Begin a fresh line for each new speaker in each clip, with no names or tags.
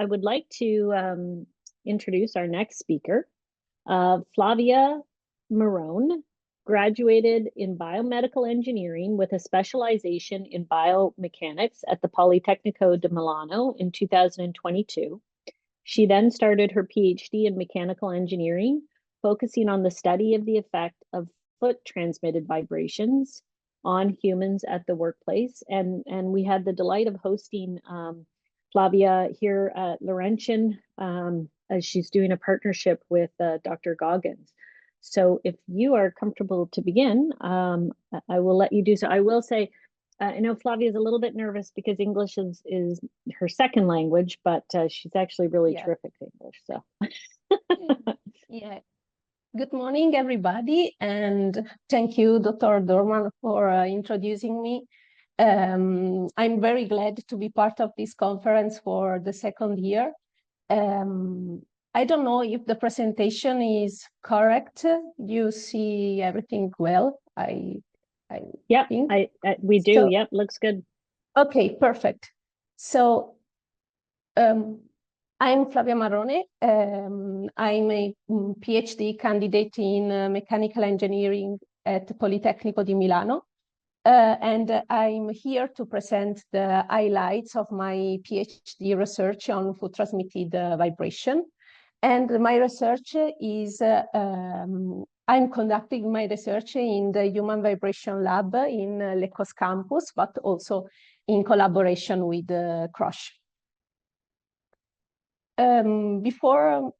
I would like to introduce our next speaker. Flavia Marrone graduated in biomedical engineering with a specialization in biomechanics at the Politecnico di Milano in 2022. She then started her PhD in mechanical engineering, focusing on the study of the effect of foot transmitted vibrations on humans at the workplace. And we had the delight of hosting Flavia here at Laurentian as she's doing a partnership with Dr. Goggins. So if you are comfortable to begin, I will let you do so. I will say, I know Flavia is a little bit nervous because English is her second language, but she's actually really terrific at English. So
yeah. Good morning, everybody, and thank you, Dr. Dorman, for introducing me. I'm very glad to be part of this conference for the second year. I don't know if the presentation is correct. You see everything well?
Yeah, we do. So, yep, looks good.
Okay, perfect. So I'm Flavia Marrone. I'm a PhD candidate in mechanical engineering at Politecnico di Milano. And I'm here to present the highlights of my PhD research on foot transmitted vibration. And my research is, I'm conducting my research in the Human Vibration Lab in Lecos campus, but also in collaboration with CROSH. Before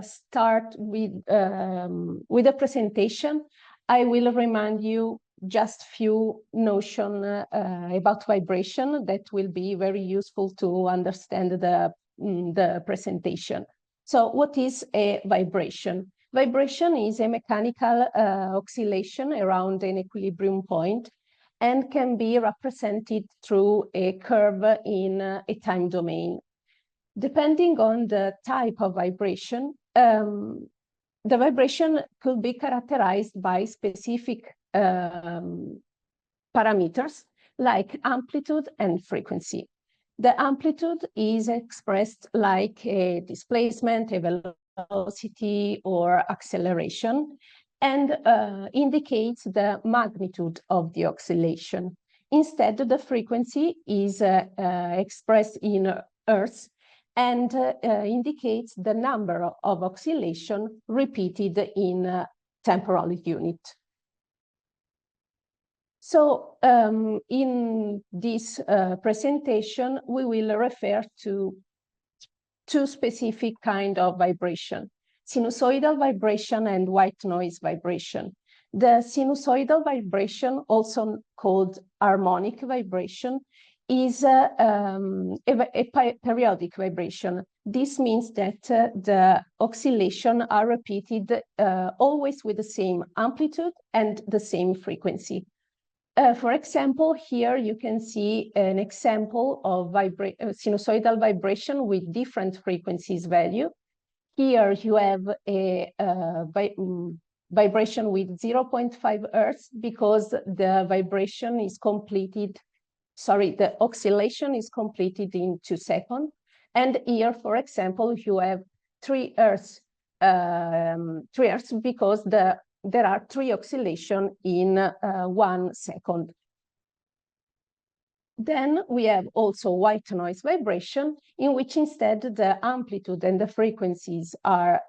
start with the presentation, I will remind you just few notion about vibration that will be very useful to understand the presentation. So what is a vibration? Vibration is a mechanical oscillation around an equilibrium point and can be represented through a curve in a time domain. Depending on the type of vibration, the vibration could be characterized by specific parameters like amplitude and frequency. The amplitude is expressed like a displacement, a velocity, or acceleration, and indicates the magnitude of the oscillation. Instead, the frequency is expressed in Hertz and indicates the number of oscillation repeated in temporal unit. So in this presentation, we will refer to two specific kinds of vibration: sinusoidal vibration and white noise vibration. The sinusoidal vibration, also called harmonic vibration, is a periodic vibration. This means that the oscillations are repeated always with the same amplitude and the same frequency. For example, here you can see an example of sinusoidal vibration with different frequencies value. Here you have a vibration with 0.5 Hertz because the vibration is completed, the oscillation is completed in 2 seconds. And here, for example, you have 3 Hertz, because there are 3 oscillations in 1 second. Then we have also white noise vibration, in which instead the amplitude and the frequencies are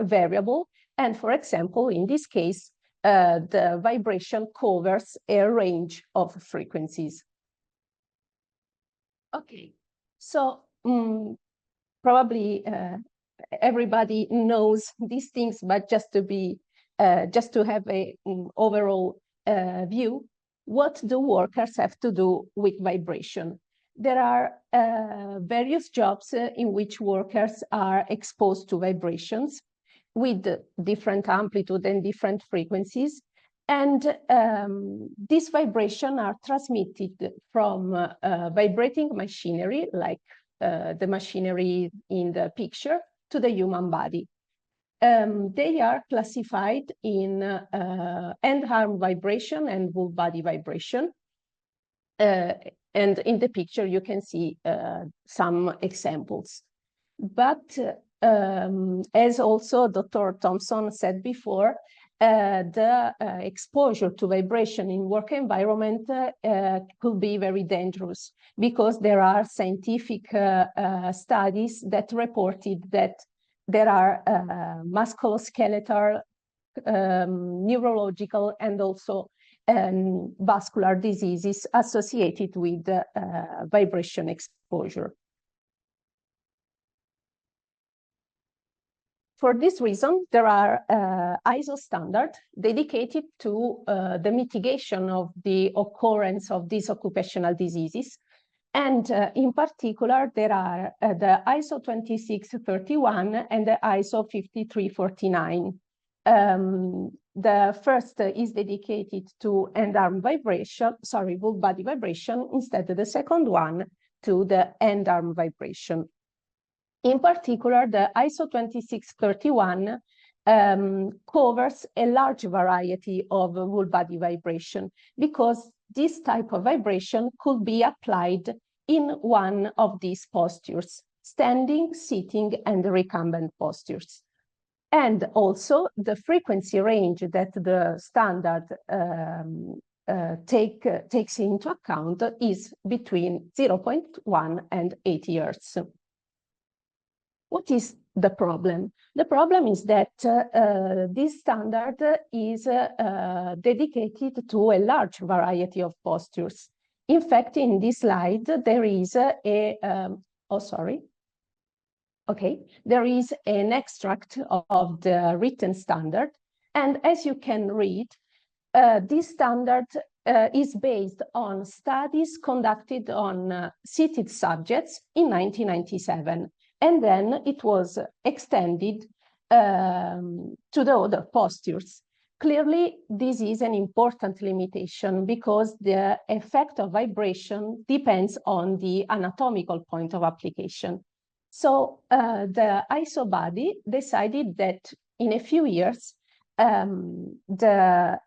variable. And for example, in this case, the vibration covers a range of frequencies. Okay, so probably everybody knows these things, but just to have a overall view, what do workers have to do with vibration? There are various jobs in which workers are exposed to vibrations with different amplitude and different frequencies. And these vibrations are transmitted from vibrating machinery, like the machinery in the picture, to the human body. They are classified in end arm vibration and whole body vibration. And in the picture, you can see some examples. But as also Dr. Thompson said before, the exposure to vibration in work environment could be very dangerous, because there are scientific studies that reported that there are musculoskeletal, neurological, and also vascular diseases associated with vibration exposure. For this reason, there are ISO standards dedicated to the mitigation of the occurrence of these occupational diseases. And in particular, there are the ISO 2631 and the ISO 5349. The first is dedicated to end-arm vibration, sorry, full body vibration, instead the second one to the end-arm vibration. In particular, the ISO 2631 covers a large variety of whole body vibration, because this type of vibration could be applied in one of these postures: standing, sitting, and recumbent postures. And also the frequency range that the standard takes into account is between 0.1 and 80 Hertz. What is the problem? The problem is that this standard is dedicated to a large variety of postures. In fact, in this slide, there is there is an extract of the written standard. And as you can read, this standard is based on studies conducted on seated subjects in 1997. And then it was extended to the other postures. Clearly, this is an important limitation, because the effect of vibration depends on the anatomical point of application. So the ISO body decided that in a few years, the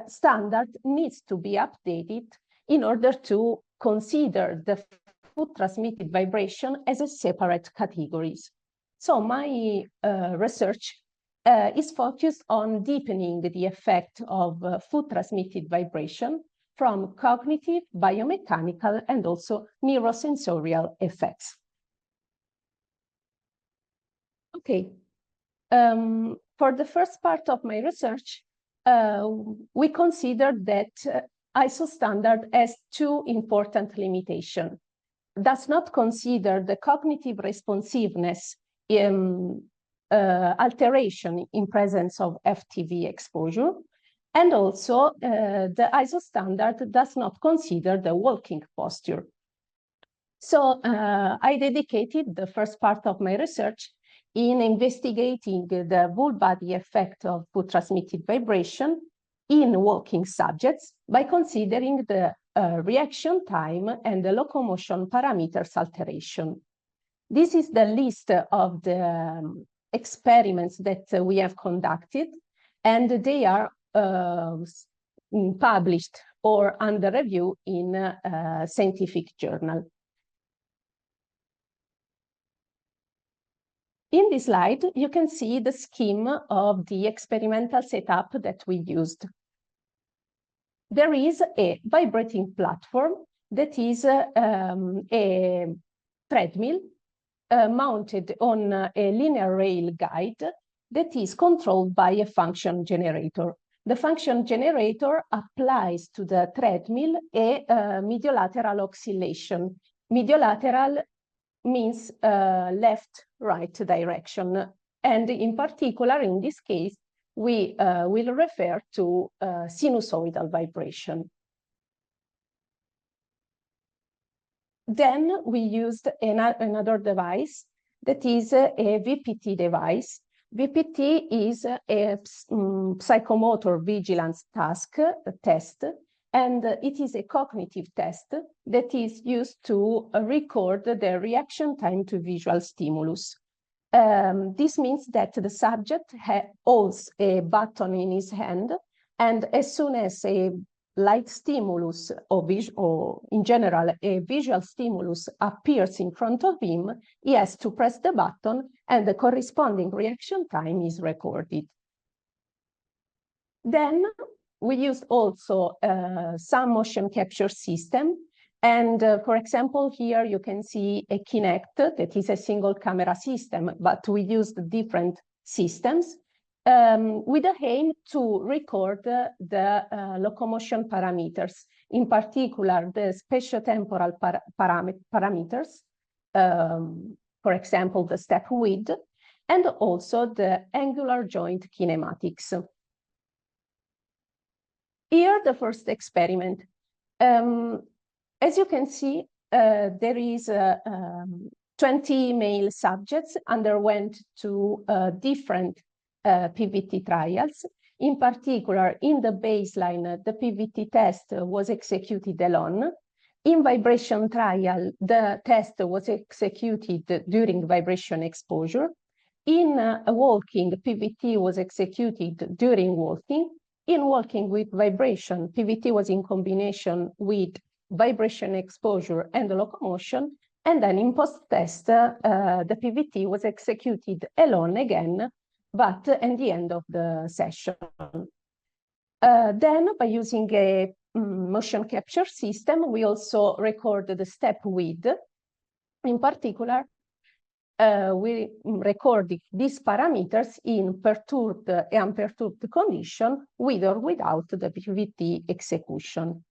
standard needs to be updated in order to consider the food transmitted vibration as a separate categories. So my research is focused on deepening the effect of food transmitted vibration from cognitive, biomechanical, and also neurosensorial effects. Okay, for the first part of my research, we considered that ISO standard has two important limitations. Does not consider the cognitive responsiveness alteration in presence of FTV exposure, and also the ISO standard does not consider the walking posture. So I dedicated the first part of my research in investigating the whole body effect of food transmitted vibration in walking subjects by considering the reaction time and the locomotion parameters alteration. This is the list of the experiments that we have conducted, and they are published or under review in a scientific journal. In this slide, you can see the scheme of the experimental setup that we used. There is a vibrating platform that is a treadmill mounted on a linear rail guide that is controlled by a function generator. The function generator applies to the treadmill a mediolateral oscillation. Mediolateral means left-right direction. And in particular, in this case, we will refer to sinusoidal vibration. Then we used another device that is a VPT device. VPT is a psychomotor vigilance test, and it is a cognitive test that is used to record the reaction time to visual stimulus. This means that the subject holds a button in his hand, and as soon as a light stimulus or in general a visual stimulus appears in front of him, he has to press the button and the corresponding reaction time is recorded. Then we used also some motion capture system. And for example, here you can see a Kinect that is a single camera system, but we used different systems with the aim to record the locomotion parameters, in particular the spatiotemporal parameters, for example, the step width, and also the angular joint kinematics. Here, the first experiment. As you can see, there is 20 male subjects underwent two different PVT trials. In particular, in the baseline, the PVT test was executed alone. In vibration trial, the test was executed during vibration exposure. In walking, PVT was executed during walking. In walking with vibration, PVT was in combination with vibration exposure and locomotion. And then in post-test, the PVT was executed alone again, but at the end of the session. Then, by using a motion capture system, we also recorded the step width. In particular, we recorded these parameters in perturbed and unperturbed condition with or without the PVT execution.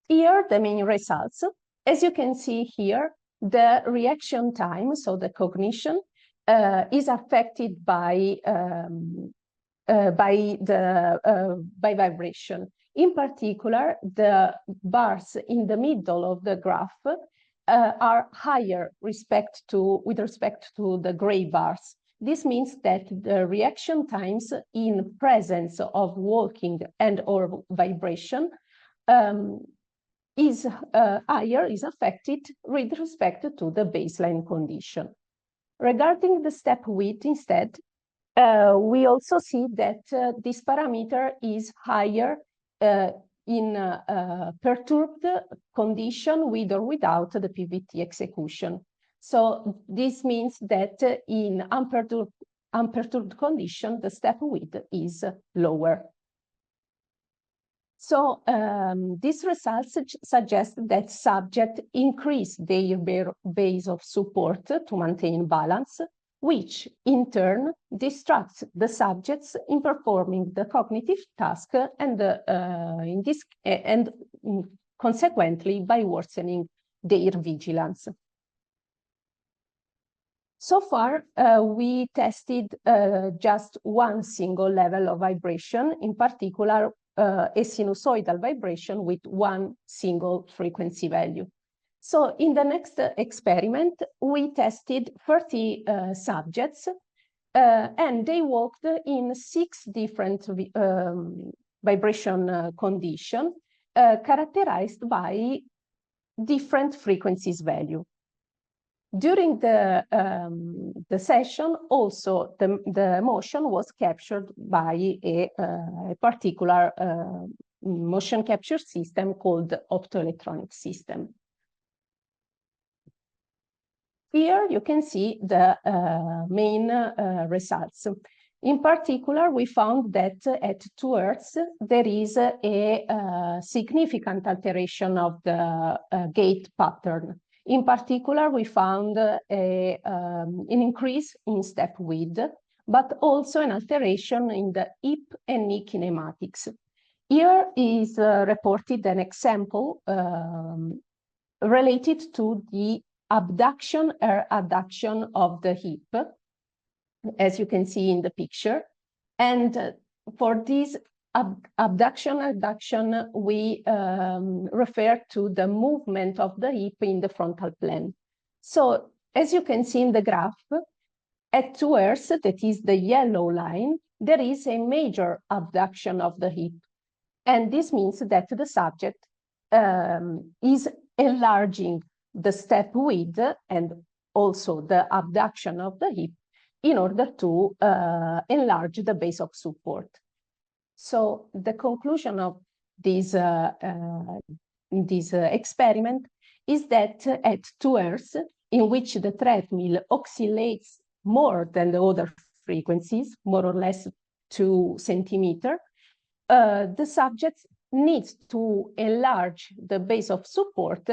Here, the main results. As you can see here, the reaction time, so the cognition, is affected by vibration. In particular, the bars in the middle of the graph are higher with respect to the gray bars. This means that the reaction times in presence of walking and or vibration is affected with respect to the baseline condition. Regarding the step width instead, we also see that this parameter is higher in perturbed condition with or without the PVT execution. So this means that in unperturbed condition, the step width is lower. So these results suggest that subjects increase their base of support to maintain balance, which in turn distracts the subjects in performing the cognitive task and consequently by worsening their vigilance. So far, we tested just one single level of vibration, in particular, a sinusoidal vibration with one single frequency value. So in the next experiment, we tested 30 subjects and they walked in 6 different vibration conditions characterized by different frequencies value. During the session, also the motion was captured by a particular motion capture system called the optoelectronic system. Here you can see the main results. In particular, we found that at 2 Hz, there is a significant alteration of the gait pattern. In particular, we found an increase in step width, but also an alteration in the hip and knee kinematics. Here is reported an example related to the abduction or adduction of the hip, as you can see in the picture. And for this adduction, we refer to the movement of the hip in the frontal plane. So as you can see in the graph, at 2 Hz, that is the yellow line, there is a major abduction of the hip. And this means that the subject is enlarging the step width and also the abduction of the hip in order to enlarge the base of support. So the conclusion of this experiment is that at 2 Hz, in which the treadmill oscillates more than the other frequencies, more or less 2 centimeters, the subject needs to enlarge the base of support,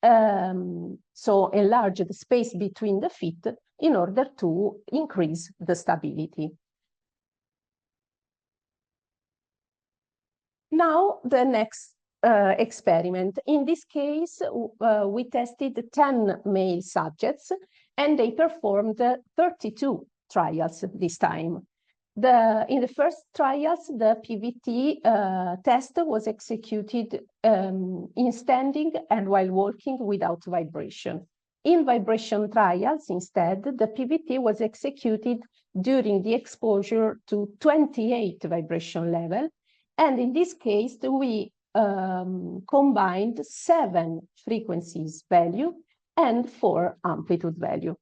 so enlarge the space between the feet in order to increase the stability. Now, the next experiment. In this case, we tested 10 male subjects, and they performed 32 trials this time. In the first trials, the PVT test was executed in standing and while walking without vibration. In vibration trials, instead, the PVT was executed during the exposure to 28 vibration level. And in this case, we combined 7 frequencies value and 4 amplitude value.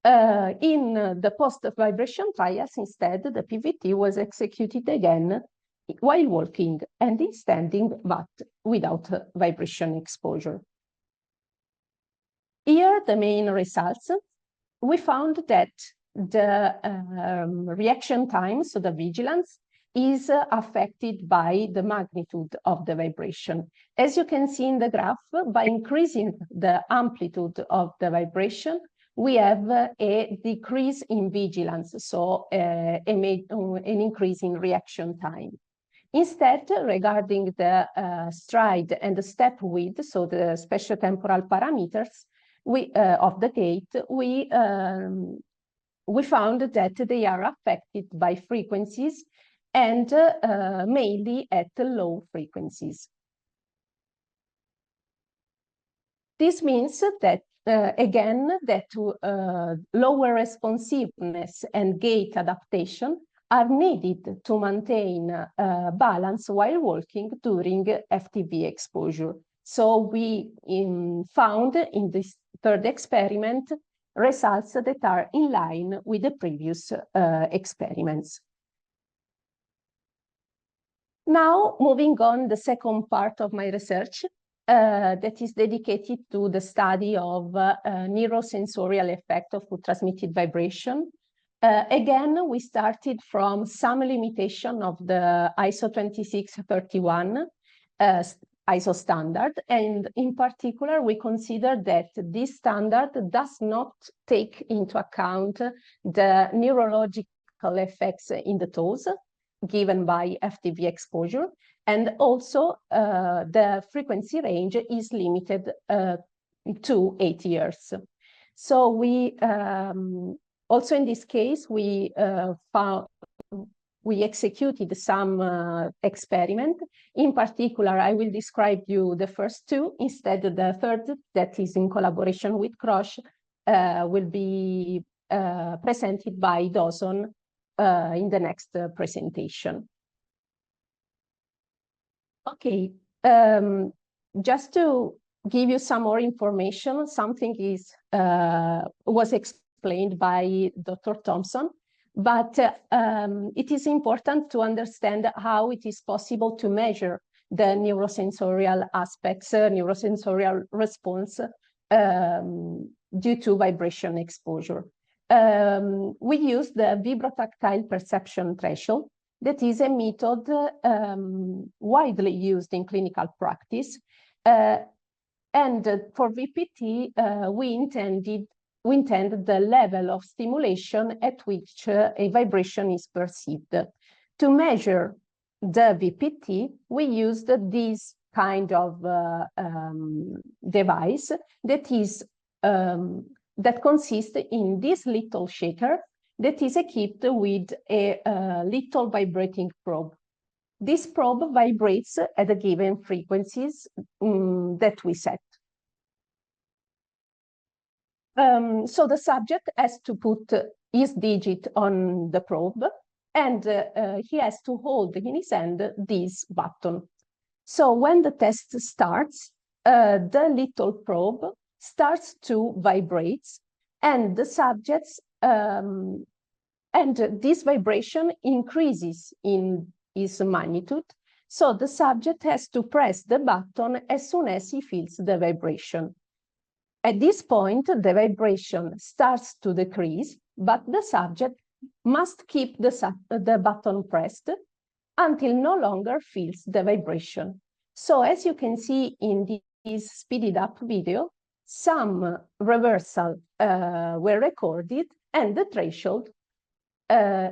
In the post-vibration trials, instead, the PVT was executed again while walking and in standing, but without vibration exposure. Here, the main results, we found that the reaction time, so the vigilance, is affected by the magnitude of the vibration. As you can see in the graph, by increasing the amplitude of the vibration, we have a decrease in vigilance, so an increase in reaction time. Instead, regarding the stride and the step width, so the spatiotemporal parameters of the gait, we found that they are affected by frequencies and mainly at low frequencies. This means that, again, that lower responsiveness and gait adaptation are needed to maintain balance while walking during FTV exposure. So we found in this third experiment results that are in line with the previous experiments. Now, moving on the second part of my research, that is dedicated to the study of neurosensorial effect of foot-transmitted vibration. Again, we started from some limitation of the ISO 2631 ISO standard, and in particular, we consider that this standard does not take into account the neurological effects in the toes given by FTV exposure, and also the frequency range is limited to 8 years. So we also in this case we executed some experiment. In particular, I will describe you the first 2. Instead, the third, that is in collaboration with CROSH, will be presented by Dawson in the next presentation. Okay, just to give you some more information, something was explained by Dr. Thompson, but it is important to understand how it is possible to measure the neurosensorial aspects, neurosensorial response due to vibration exposure. We use the vibrotactile perception threshold. That is a method widely used in clinical practice. And for VPT, we intend the level of stimulation at which a vibration is perceived. To measure the VPT, we used this kind of device that is that consists in this little shaker that is equipped with a little vibrating probe. This probe vibrates at a given frequencies that we set. So the subject has to put his digit on the probe, and he has to hold in his hand this button. So when the test starts, the little probe starts to vibrate, and the subjects and this vibration increases in its magnitude. So the subject has to press the button as soon as he feels the vibration. At this point, the vibration starts to decrease, but the subject must keep the button pressed until no longer feels the vibration. So as you can see in this speeded up video, some reversal were recorded, and the threshold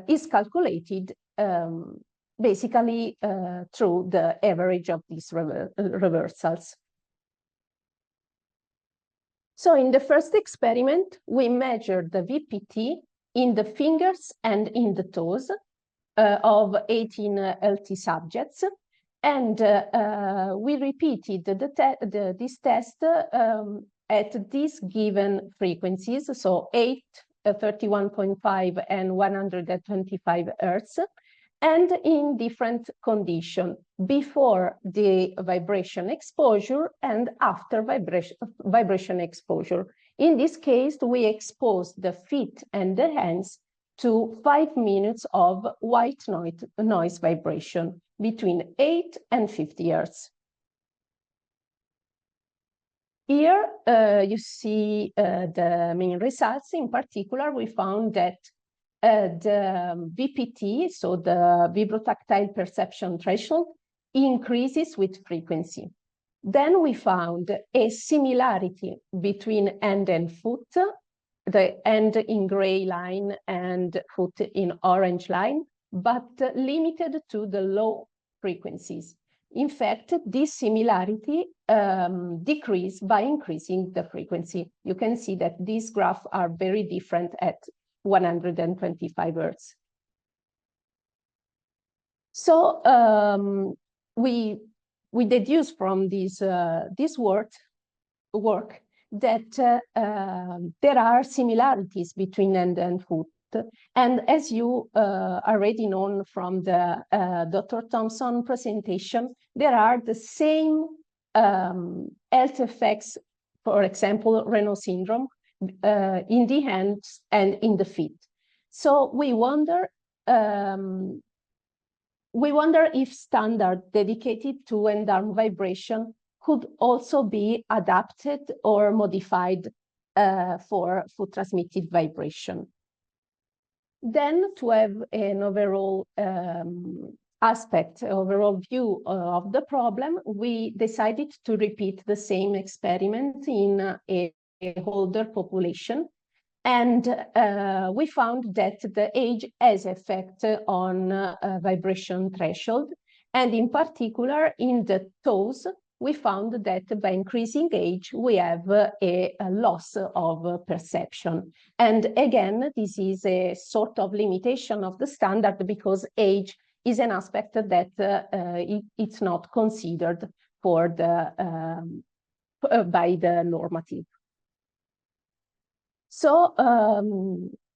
is calculated basically through the average of these reversals. So in the first experiment, we measured the VPT in the fingers and in the toes of 18 LT subjects. And we repeated this test at these given frequencies, so 8, 31.5, and 125 Hertz, and in different conditions, before the vibration exposure and after vibration exposure. In this case, we exposed the feet and the hands to 5 minutes of white noise vibration between 8 and 50 Hertz. Here you see the main results. In particular, we found that the VPT, so the vibrotactile perception threshold, increases with frequency. Then we found a similarity between hand and foot, the hand in gray line and foot in orange line, but limited to the low frequencies. In fact, this similarity decreased by increasing the frequency. You can see that these graphs are very different at 125 Hertz. So we deduce from this work that there are similarities between hand and foot. And as you already know from the Dr. Thompson presentation, there are the same health effects, for example, Raynaud syndrome, in the hands and in the feet. So we wonder if standard dedicated to end arm vibration could also be adapted or modified for foot transmitted vibration. Then, to have an overall overall view of the problem, we decided to repeat the same experiment in a older population. And we found that the age has effect on vibration threshold. And in particular, in the toes, we found that by increasing age, we have a loss of perception. And again, this is a sort of limitation of the standard because age is an aspect that it's not considered for the by the normative. So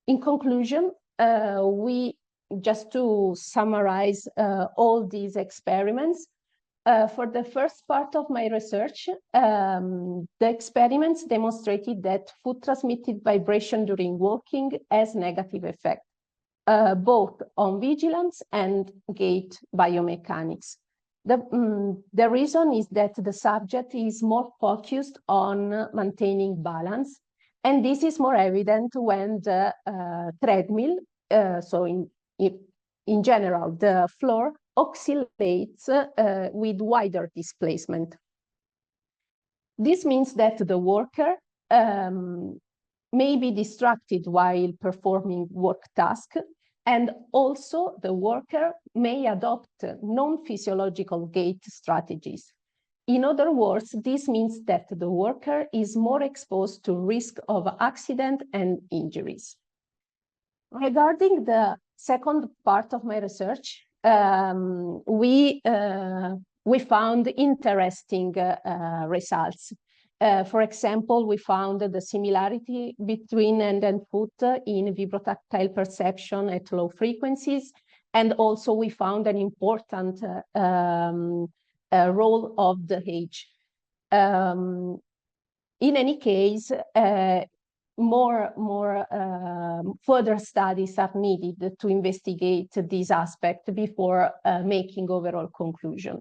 in conclusion, just to summarize all these experiments, for the first part of my research, the experiments demonstrated that foot transmitted vibration during walking has negative effect, both on vigilance and gait biomechanics. The reason is that the subject is more focused on maintaining balance, and this is more evident when the treadmill, so in general, the floor oscillates with wider displacement. This means that the worker may be distracted while performing work tasks, and also the worker may adopt non-physiological gait strategies. In other words, this means that the worker is more exposed to risk of accident and injuries. Regarding the second part of my research, we found interesting results. For example, we found the similarity between hand and foot in vibrotactile perception at low frequencies, and also we found an important role of the age. In any case, more further studies are needed to investigate this aspect before making overall conclusion.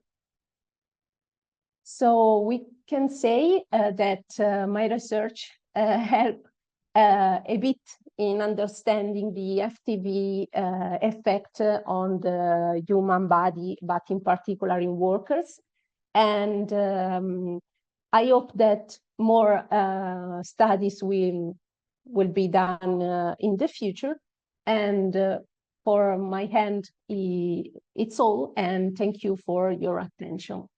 So we can say that my research helped a bit in understanding the FTV effect on the human body, but in particular in workers. And I hope that more studies will be done in the future. And for my hand, it's all. And thank you for your attention.